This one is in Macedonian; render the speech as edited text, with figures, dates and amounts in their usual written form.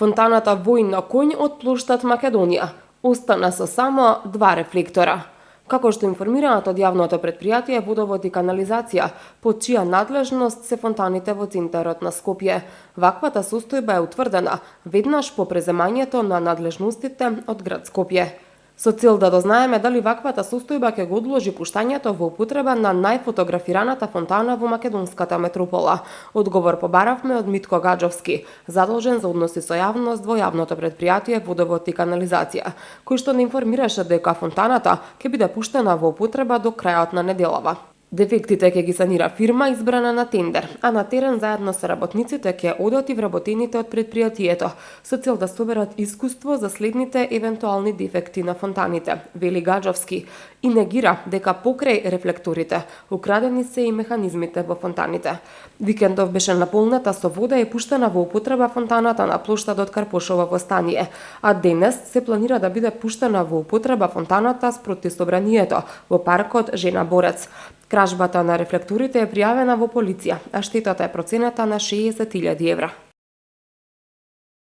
Фонтаната Војна конј од плоштад Македонија остана со само 2 рефлектора. Како што информираат од јавното предпријатие Водовод и канализација, под чија надлежност се фонтаните во центарот на Скопје. Ваквата состојба е утврдена веднаш по преземањето на надлежностите од град Скопје. Со цел да дознаеме дали ваквата состојба ќе го одложи пуштањето во употреба на најфотографираната фонтана во македонската метропола. Одговор побаравме од Митко Гаджовски, задолжен за односи со јавност во јавното предпријатие Водовод и канализација, кој што не информираше дека фонтаната ќе биде пуштена во употреба до крајот на неделава. Дефектите ќе ги санира фирма избрана на тендер, а на терен заедно со работниците ќе одат и вработените од предпријатието, со цел да соберат искуство за следните евентуални дефекти на фонтаните, вели Гаджовски, и негира дека покрај рефлекторите украдени се и механизмите во фонтаните. Викендов беше наполнета со вода и пуштена во употреба фонтаната на плоштадот Карпошово во Станије, а денес се планира да биде пуштена во употреба фонтаната спроти собранието во паркот Жена Борец. Кражбата на рефлекторите е пријавена во полиција, а штетата е проценета на 60.000 евра.